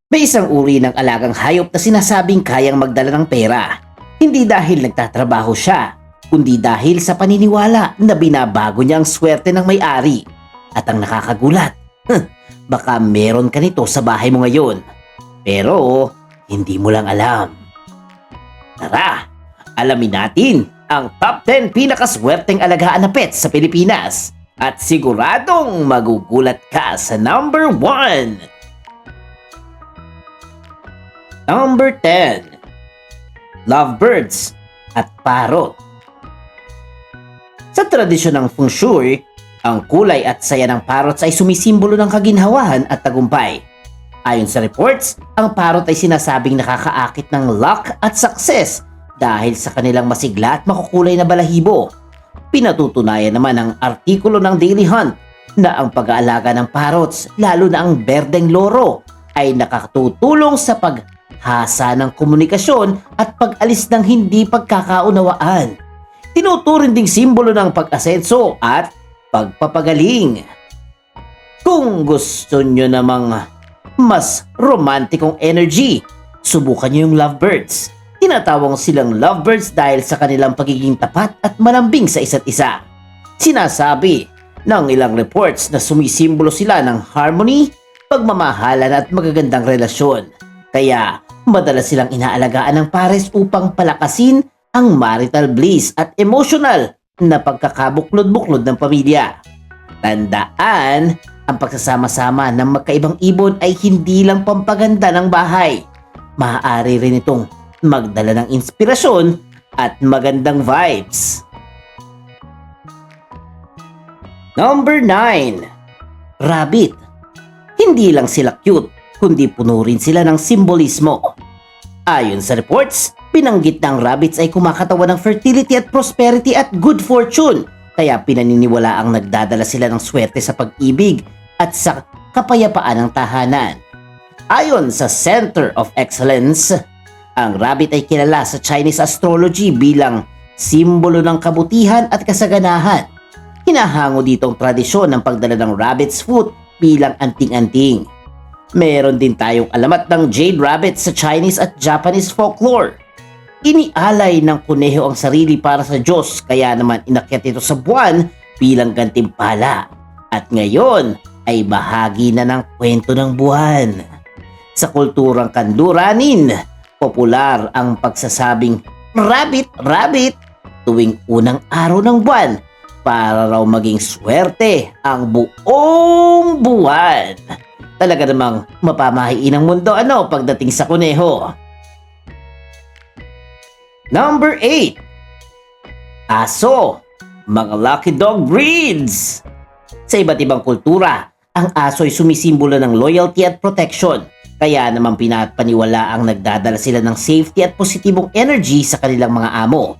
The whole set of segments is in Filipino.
May isang uri ng alagang hayop na sinasabing kayang magdala ng pera. Hindi dahil nagtatrabaho siya, kundi dahil sa paniniwala na binabago niya ang swerte ng may-ari. At ang nakakagulat, baka meron ka nito sa bahay mo ngayon. Pero hindi mo lang alam. Tara, alamin natin ang top 10 pinakaswerteng alagaan na pets sa Pilipinas. At siguradong magugulat ka sa number 1. Number 10. Lovebirds at parrot. Sa tradisyon ng feng shui, ang kulay at saya ng parrots ay sumisimbolo ng kaginhawahan at tagumpay. Ayon sa reports, ang parrot ay sinasabing nakakaakit ng luck at success dahil sa kanilang masigla at makukulay na balahibo. Pinatutunayan naman ng artikulo ng Daily Hunt na ang pag-aalaga ng parrots, lalo na ang berdeng loro, ay nakatutulong sa paghasa ng komunikasyon at pag-alis ng hindi pagkakaunawaan. Tinuturing ding simbolo ng pag-asenso at pagpapagaling. Kung gusto nyo namang mas romantikong energy, subukan nyo yung lovebirds. Tinatawag silang lovebirds dahil sa kanilang pagiging tapat at malambing sa isa't isa. Sinasabi ng ilang reports na sumisimbolo sila ng harmony, pagmamahalan at magagandang relasyon. Kaya madalas silang inaalagaan ng pares upang palakasin ang marital bliss at emotional na pagkakabuklod-buklod ng pamilya. Tandaan, ang pagsasama-sama ng magkaibang ibon ay hindi lang pampaganda ng bahay. Maaari rin itong magdala ng inspirasyon at magandang vibes. Number 9. Rabbit. Hindi lang sila cute, kundi puno rin sila ng simbolismo. Ayon sa reports, pinanggit ng rabbits ay kumakatawan ng fertility at prosperity at good fortune. Kaya pinaniniwala ang nagdadala sila ng swerte sa pag-ibig at sa kapayapaan ng tahanan. Ayon sa Center of Excellence, ang rabbit ay kilala sa Chinese astrology bilang simbolo ng kabutihan at kasaganahan. Hinahango dito ang tradisyon ng pagdala ng rabbit's foot bilang anting-anting. Meron din tayong alamat ng jade rabbit sa Chinese at Japanese folklore. Inialay ng kuneho ang sarili para sa Diyos, kaya naman inakyat ito sa buwan bilang gantimpala. At ngayon ay bahagi na ng kwento ng buwan. Sa kulturang Kanluranin, popular ang pagsasabing rabbit, rabbit tuwing unang araw ng buwan para raw maging swerte ang buong buwan. Talaga namang mapamahiin ang mundo pagdating sa kuneho. Number 8. Aso, mga lucky dog breeds. Sa iba't ibang kultura, ang aso ay sumisimbolo ng loyalty at protection. Kaya naman pinapaniwala ang nagdadala sila ng safety at positibong energy sa kanilang mga amo.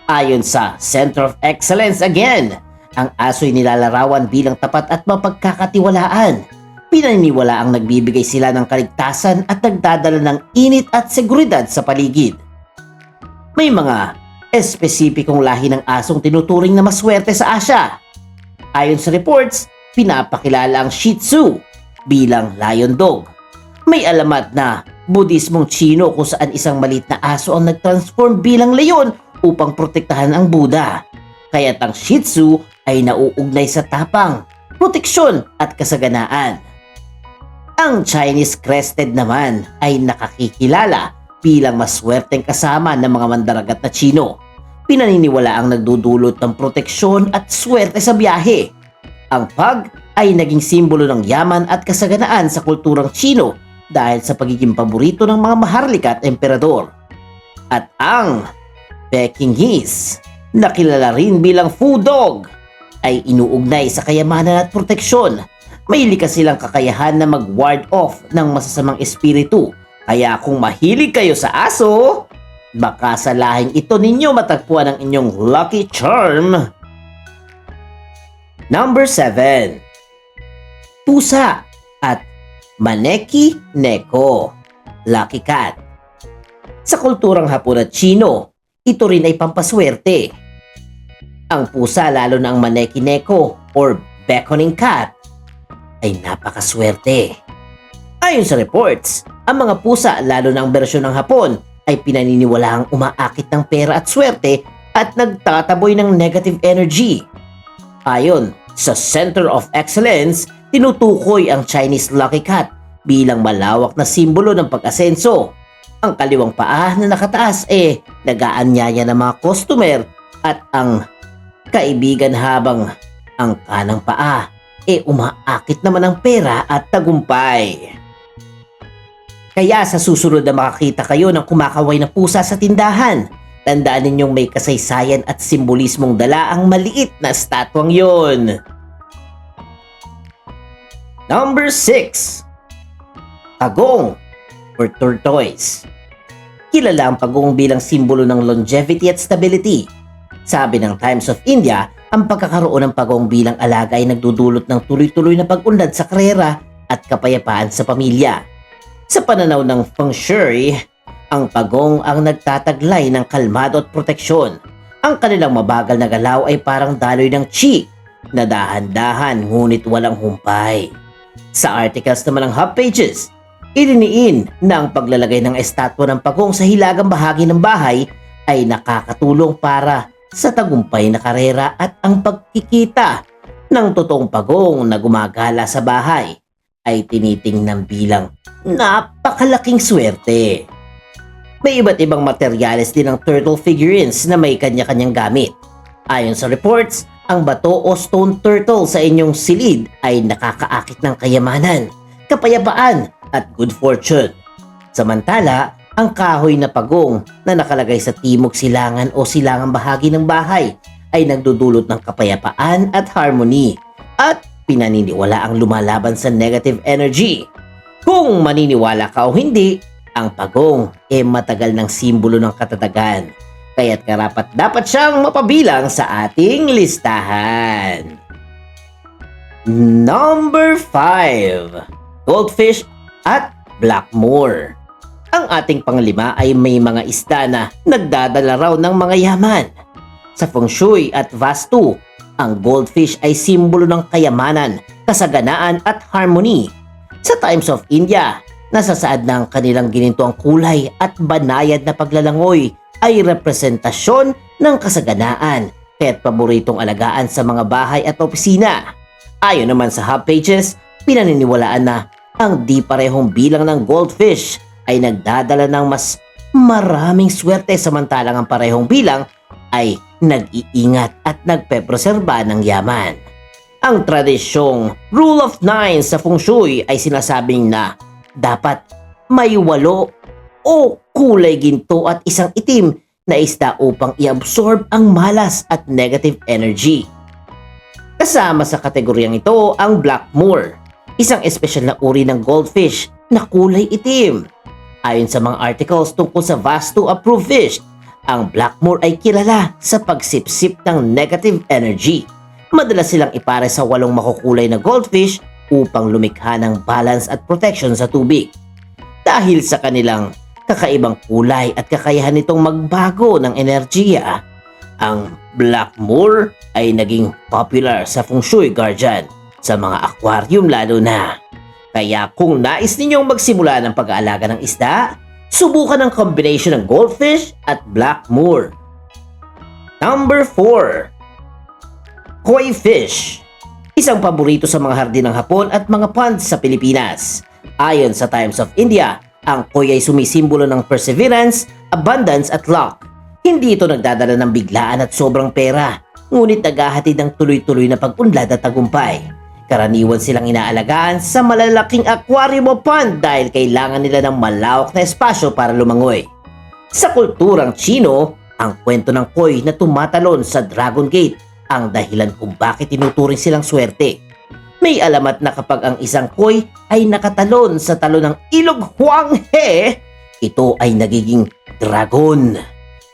Ayon sa Center of Excellence again, ang aso ay nilalarawan bilang tapat at mapagkakatiwalaan. Pinaniniwala ang nagbibigay sila ng kaligtasan at nagdadala ng init at seguridad sa paligid. May mga espesipikong lahi ng asong tinuturing na maswerte sa Asia. Ayon sa reports, pinapakilala ang Shih Tzu bilang lion dog. May alamat na Budismong Chino kung saan isang maliit na aso ang nag-transform bilang leon upang protektahan ang Buddha. Kaya't ang Shih Tzu ay nauugnay sa tapang, proteksyon at kasaganaan. Ang Chinese Crested naman ay nakakikilala bilang maswerteng kasama ng mga mandaragat na Chino. Pinaniniwala ang nagdudulot ng proteksyon at swerte sa biyahe. Ang pug ay naging simbolo ng yaman at kasaganaan sa kulturang Chino dahil sa pagiging paborito ng mga maharlika at emperador. At ang Pekingese, na kilala rin bilang food dog, ay inuugnay sa kayamanan at proteksyon. May likas silang kakayahan na mag-ward off ng masasamang espiritu. Kaya kung mahilig kayo sa aso, baka sa lahing ito ninyo matagpuan ang inyong lucky charm. Number 7. Pusa at Maneki Neko, lucky cat. Sa kulturang Hapon at Chino, ito rin ay pampaswerte. Ang pusa, lalo na ang Maneki Neko or beckoning cat, ay napakaswerte. Ayon sa reports, Ang mga pusa, lalo ng bersyon ng Hapon, ay pinaniniwalaang umaakit ng pera at swerte at nagtataboy ng negative energy. Ayon sa Center of Excellence, tinutukoy ang Chinese Lucky Cat bilang malawak na simbolo ng pag-asenso. Ang kaliwang paa na nakataas nag-aanyaya ng mga customer at ang kaibigan, habang ang kanang paa umaakit naman ng pera at tagumpay. Kaya sa susunod na makakita kayo ng kumakaway na pusa sa tindahan, tandaan ninyong may kasaysayan at simbolismong dala ang maliit na estatwang yon. Number 6. Pagong or tortoise. Kilala ang pagong bilang simbolo ng longevity at stability. Sabi ng Times of India, ang pagkakaroon ng pagong bilang alaga ay nagdudulot ng tuloy-tuloy na pag-unlad sa karera at kapayapaan sa pamilya. Sa pananaw ng Feng Shui, ang pagong ang nagtataglay ng kalmado at proteksyon. Ang kanilang mabagal na galaw ay parang daloy ng chi na dahan-dahan ngunit walang humpay. Sa articles naman ng Hub Pages, iriniin na ang paglalagay ng estatwa ng pagong sa hilagang bahagi ng bahay ay nakakatulong para sa tagumpay na karera at ang pagkikita ng totoong pagong na gumagala sa bahay ay tinitingnan bilang napakalaking swerte. May iba't ibang materyales din ng turtle figurines na may kanya-kanyang gamit. Ayon sa reports, ang bato o stone turtle sa inyong silid ay nakakaakit ng kayamanan, kapayapaan at good fortune. Samantala, ang kahoy na pagong na nakalagay sa timog silangan o silangang bahagi ng bahay ay nagdudulot ng kapayapaan at harmony at pinaniniwala ang lumalaban sa negative energy. Kung maniniwala ka o hindi, ang pagong matagal ng simbolo ng katatagan, kaya't karapat dapat siyang mapabilang sa ating listahan. Number 5. Goldfish at Blackmore. Ang ating panglima ay may mga isda na nagdadala raw ng mga yaman. Sa Feng Shui at Vastu, ang goldfish ay simbolo ng kayamanan, kasaganaan at harmony. Sa Times of India, nasasaad na ang kanilang ginintuang kulay at banayad na paglalangoy ay representasyon ng kasaganaan, kaya't paboritong alagaan sa mga bahay at opisina. Ayon naman sa Hub Pages, pinaniniwalaan na ang di parehong bilang ng goldfish ay nagdadala ng mas maraming swerte, samantalang ang parehong bilang ay nag-iingat at nagpepreserba ng yaman. Ang tradisyong Rule of 9 sa Feng Shui ay sinasabing na dapat may 8 o kulay ginto at isang itim na isda upang i-absorb ang malas at negative energy. Kasama sa kategoryang ito ang Blackmore, isang espesyal na uri ng goldfish na kulay itim. Ayon sa mga articles tungkol sa Vastu approved fish, ang Blackmore ay kilala sa pagsipsip ng negative energy. Madalas silang ipare sa 8 makukulay na goldfish upang lumikha ng balance at protection sa tubig. Dahil sa kanilang kakaibang kulay at kakayahan nitong magbago ng enerhiya, ang Blackmore ay naging popular sa Feng Shui guardian sa mga aquarium lalo na. Kaya kung nais ninyong magsimula ng pag-aalaga ng isda, subukan ang combination ng goldfish at Blackmore. Number 4. Koi fish. Isang paborito sa mga hardin ng Hapon at mga ponds sa Pilipinas. Ayon sa Times of India, ang koi ay sumisimbolo ng perseverance, abundance at luck. Hindi ito nagdadala ng biglaan at sobrang pera, ngunit naghahatid ng tuloy-tuloy na pag-unlad at tagumpay. Karaniwan silang inaalagaan sa malalaking aquarium o pond dahil kailangan nila ng malawak na espasyo para lumangoy. Sa kulturang Chino, ang kwento ng koi na tumatalon sa Dragon Gate ang dahilan kung bakit tinuturing silang swerte. May alamat na kapag ang isang koi ay nakatalon sa talon ng Ilog Huanghe, ito ay nagiging dragon.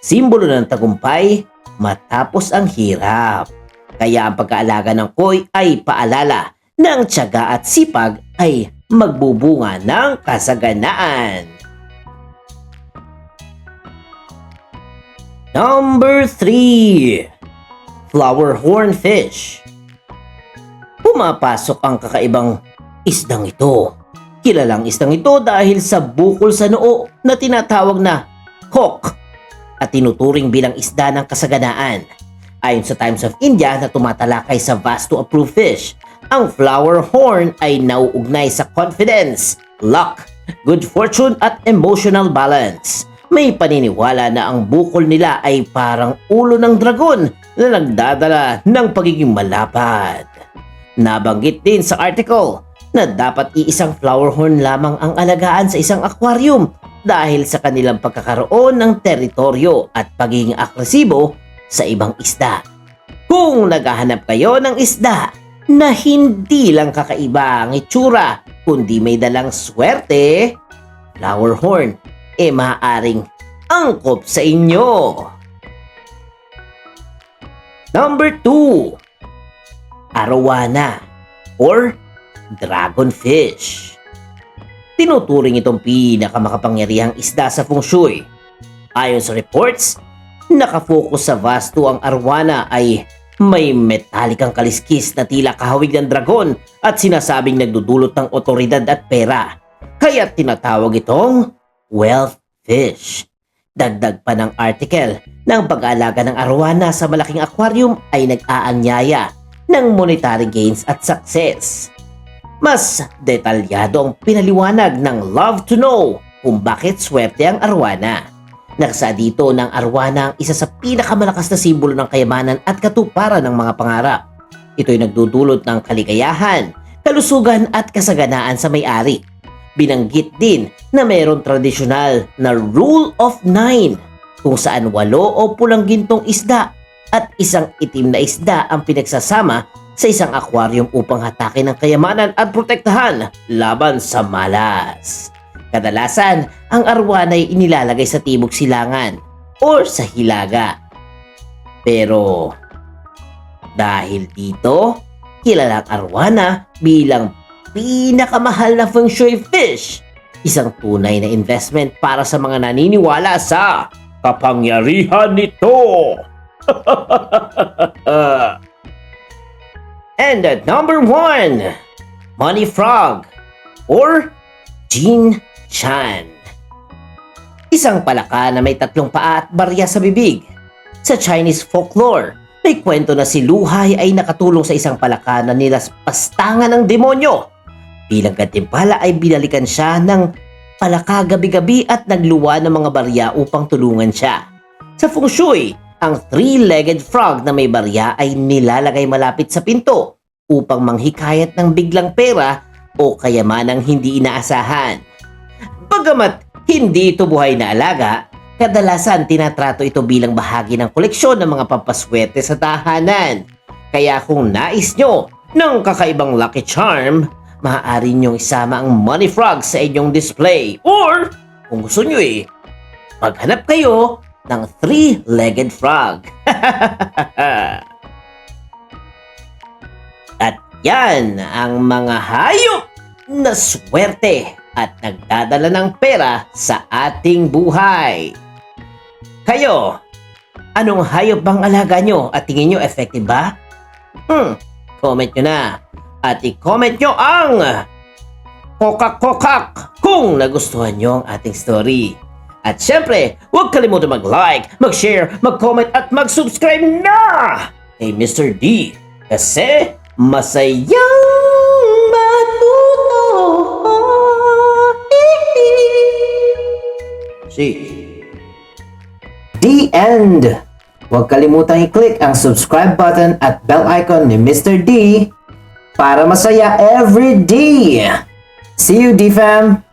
Simbolo ng tagumpay matapos ang hirap. Kaya ang pag-aalaga ng koi ay paalala na ang tiyaga at sipag ay magbubunga ng kasaganaan. Number 3. Flower hornfish. Pumapasok ang kakaibang isdang ito. Kilalang isdang ito dahil sa bukol sa noo na tinatawag na hawk at tinuturing bilang isda ng kasaganaan. Ayon sa Times of India na tumatalakay sa vasto approved fish, ang flower horn ay nauugnay sa confidence, luck, good fortune at emotional balance. May paniniwala na ang bukol nila ay parang ulo ng dragon na nagdadala ng pagiging malapad. Nabanggit din sa article na dapat iisang flower horn lamang ang alagaan sa isang aquarium dahil sa kanilang pagkakaroon ng teritoryo at pagiging agresibo sa ibang isda. Kung naghahanap kayo ng isda na hindi lang kakaiba ang itsura kundi may dalang swerte, flower horn maaaring angkop sa inyo. Number 2, arowana or dragonfish. Tinuturing itong pinakamakapangyarihang isda sa feng shui. Ayon sa reports, nakafocus sa vasto ang arowana ay may metalikang kaliskis na tila kahawig ng dragon at sinasabing nagdudulot ng otoridad at pera. Kaya tinatawag itong wealth fish. Dagdag pa ng article na ang pag-aalaga ng arowana sa malaking aquarium ay nag-aanyaya ng monetary gains at success. Mas detalyado ang pinaliwanag ng Love to Know kung bakit swerte ang arowana. Nakasa dito ng arowana ang isa sa pinakamalakas na simbolo ng kayamanan at katuparan ng mga pangarap. Ito'y nagdudulot ng kaligayahan, kalusugan at kasaganaan sa may-ari. Binanggit din na mayroong tradisyonal na Rule of 9 kung saan 8 o pulang gintong isda at isang itim na isda ang pinagsasama sa isang aquarium upang hatakin ang kayamanan at protektahan laban sa malas. Kadalasan, ang arowana ay inilalagay sa timog silangan o sa hilaga. Pero dahil dito, kilala ang arowana bilang pinakamahal na feng shui fish, isang tunay na investment para sa mga naniniwala sa kapangyarihan nito. And at number 1, money frog or Jin Chan. Isang palaka na may 3 paa at barya sa bibig. Sa Chinese folklore, may kwento na si Luhai ay nakatulong sa isang palaka na nilaspastangan ng demonyo. Bilang gantimpala ay binalikan siya ng palaka gabi-gabi at nagluwa ng mga barya upang tulungan siya. Sa feng shui, ang 3-legged frog na may barya ay nilalagay malapit sa pinto upang manghikayat ng biglang pera o kayamanang hindi inaasahan. Bagamat hindi ito buhay na alaga, kadalasan tinatrato ito bilang bahagi ng koleksyon ng mga pampaswerte sa tahanan. Kaya kung nais nyo ng kakaibang lucky charm, maaari nyong isama ang money frog sa inyong display. Or, kung gusto nyo maghanap kayo ng 3-legged frog. At yan ang mga hayop na swerte at nagdadala ng pera sa ating buhay. Kayo, anong hayop bang alaga nyo at tingin nyo effective ba? Comment nyo na at i-comment nyo ang kokak-kokak kung nagustuhan nyo ang ating story. At syempre, huwag kalimutan mag-like, mag-share, mag-comment at mag-subscribe na kay Mr. D. Kasi masayang matuto. The end! Huwag kalimutan i-click ang subscribe button at bell icon ni Mr. D para masaya every day. See you, D-Fam!